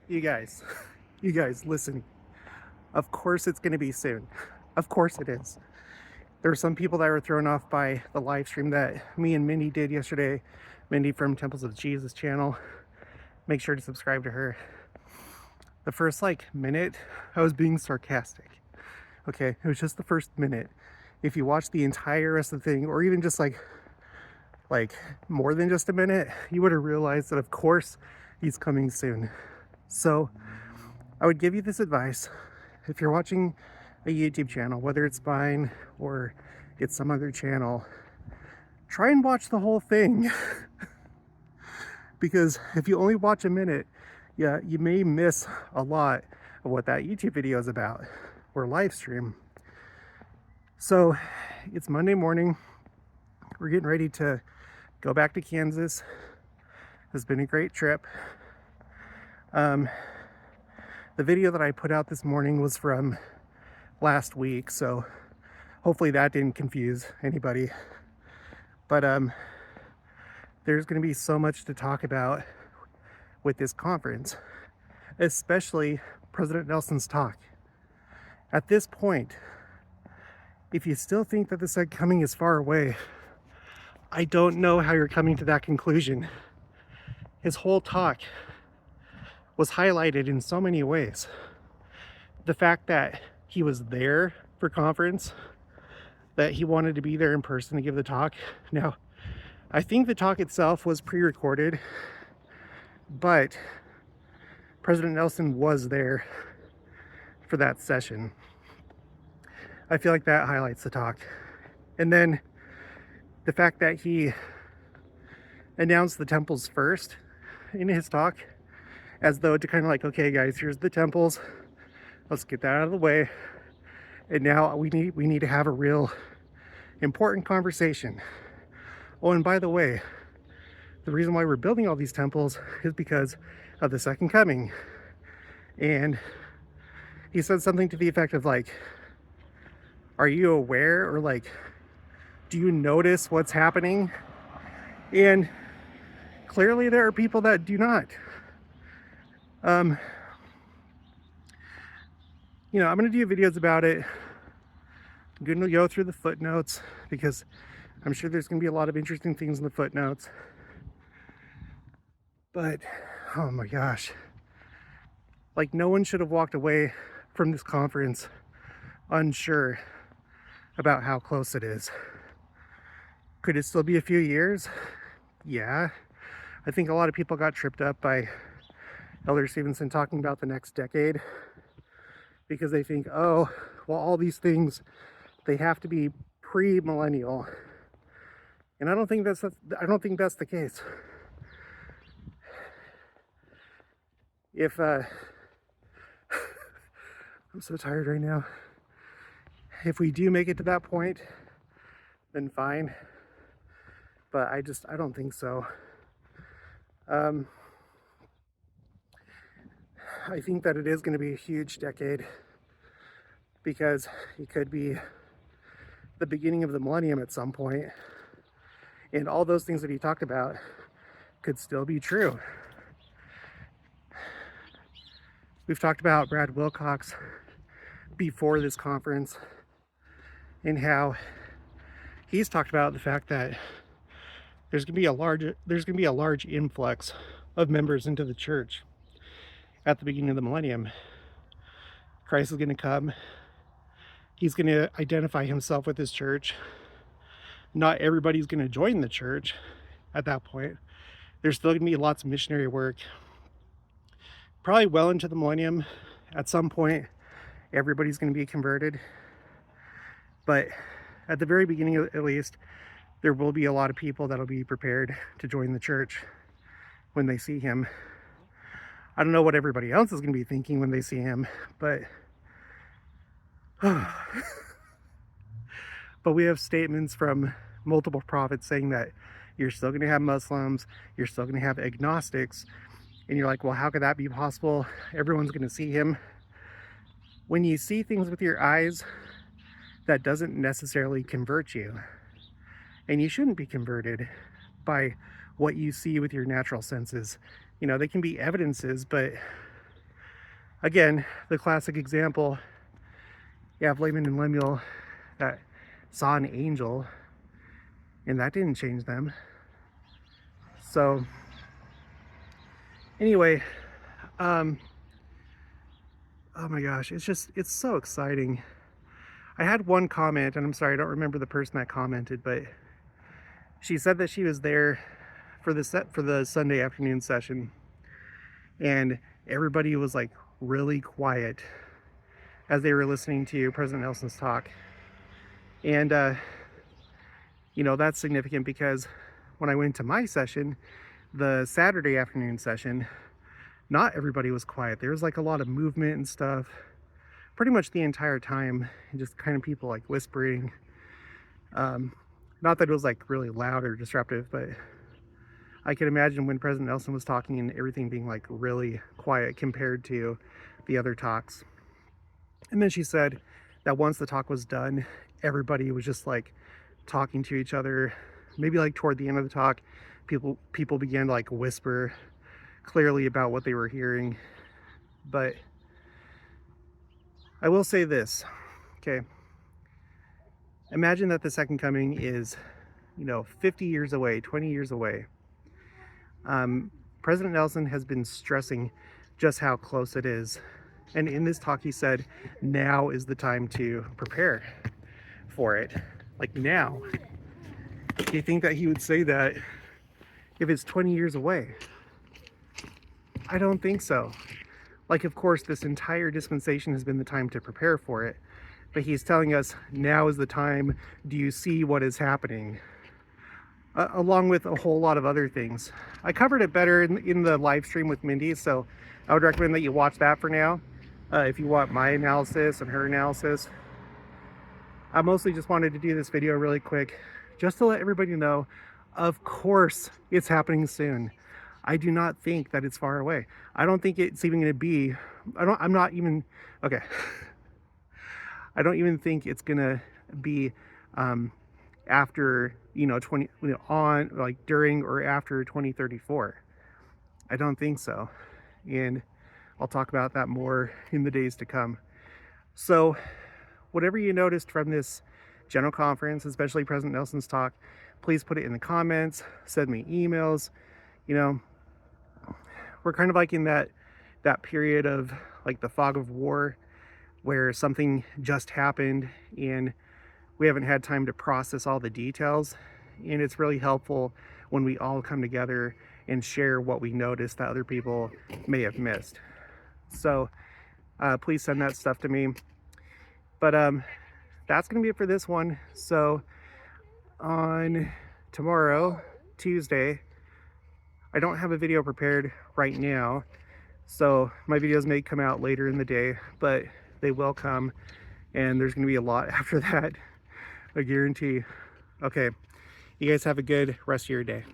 You guys, you guys, listen. Of course it's going to be soon. Of course it is. There were some people that were thrown off by the live stream that me and Mindy did yesterday. Mindy from Temples of Jesus channel. Make sure to subscribe to her. The first minute, I was being sarcastic. Okay, it was just the first minute. If you watch the entire rest of the thing, or even just like more than just a minute, you would have realized that of course he's coming soon. So I would give you this advice. If you're watching a YouTube channel, whether it's mine or it's some other channel, try and watch the whole thing. Because if you only watch a minute, yeah, you may miss a lot of what that YouTube video is about or live stream. So it's Monday morning. We're getting ready to go back to Kansas. It's been a great trip. The video that I put out this morning was from last week, so hopefully that didn't confuse anybody. But there's going to be so much to talk about with this conference, especially President Nelson's talk. At this point, if you still think that the second coming is far away, I don't know how you're coming to that conclusion. His whole talk was highlighted in so many ways. The fact that he was there for conference, that he wanted to be there in person to give the talk. Now, I think the talk itself was pre-recorded, but President Nelson was there for that session. I feel like that highlights the talk. And then the fact that he announced the temples first in his talk, as though to kind of okay guys, here's the temples, let's get that out of the way, and now we need to have a real important conversation. Oh, and by the way, the reason why we're building all these temples is because of the second coming. And he said something to the effect of are you aware, or do you notice what's happening? And clearly there are people that do not. I'm going to do videos about it. I'm going to go through the footnotes because I'm sure there's going to be a lot of interesting things in the footnotes. But, oh my gosh. No one should have walked away from this conference unsure about how close it is. Could it still be a few years? Yeah. I think a lot of people got tripped up by Elder Stevenson talking about the next decade because they think, oh, well, all these things, they have to be pre-millennial. And I don't think that's the case. If I'm so tired right now. If we do make it to that point, then fine. But I don't think so. I think that it is going to be a huge decade because it could be the beginning of the millennium at some point, and all those things that he talked about could still be true. We've talked about Brad Wilcox before this conference and how he's talked about the fact that there's going to be a large influx of members into the church at the beginning of the millennium. Christ is going to come. He's going to identify himself with his church. Not everybody's going to join the church at that point. There's still going to be lots of missionary work. Probably well into the millennium, at some point, everybody's going to be converted. But at the very beginning, at least, there will be a lot of people that'll be prepared to join the church when they see him. I don't know what everybody else is going to be thinking when they see him, but but we have statements from multiple prophets saying that you're still going to have Muslims, you're still going to have agnostics, and you're like, well, how could that be possible? Everyone's going to see him. When you see things with your eyes, that doesn't necessarily convert you, and you shouldn't be converted by what you see with your natural senses. They can be evidences, but Again, the classic example, you have Laman and Lemuel that saw an angel, and that didn't change them. So anyway, oh my gosh, it's so exciting. I had one comment, and I'm sorry, I don't remember the person that commented, but she said that she was there for the Sunday afternoon session, and everybody was like really quiet as they were listening to President Nelson's talk. And you know, that's significant because when I went to my session, the Saturday afternoon session, not everybody was quiet. There was like a lot of movement and stuff pretty much the entire time, and just kind of people like whispering. Not that it was like really loud or disruptive, but I can imagine when President Nelson was talking and everything being like really quiet compared to the other talks. And then she said that once the talk was done, everybody was just like talking to each other. Maybe like toward the end of the talk, people began to like whisper clearly about what they were hearing. But I will say this, okay? Imagine that the second coming is, you know, 50 years away, 20 years away. President Nelson has been stressing just how close it is. And in this talk, he said, now is the time to prepare for it. Like now. Do you think that he would say that if it's 20 years away? I don't think so. Like, of course, this entire dispensation has been the time to prepare for it. But he's telling us, now is the time. Do you see what is happening? Along with a whole lot of other things. I covered it better in the live stream with Mindy, so I would recommend that you watch that for now. If you want my analysis and her analysis. I mostly just wanted to do this video really quick, just to let everybody know, of course it's happening soon. I do not think that it's far away. I don't think it's even going to be, I'm not even, okay. I don't even think it's going to be after, you know, on, like during or after 2034. I don't think so. And I'll talk about that more in the days to come. So whatever you noticed from this general conference, especially President Nelson's talk, please put it in the comments, send me emails. You know, we're kind of like in that period of like the fog of war, where something just happened and we haven't had time to process all the details. And it's really helpful when we all come together and share what we noticed that other people may have missed. So please send that stuff to me. But that's gonna be it for this one. So on tomorrow, Tuesday, I don't have a video prepared right now, so my videos may come out later in the day, but they will come, and there's gonna be a lot after that, I guarantee. Okay, you guys have a good rest of your day.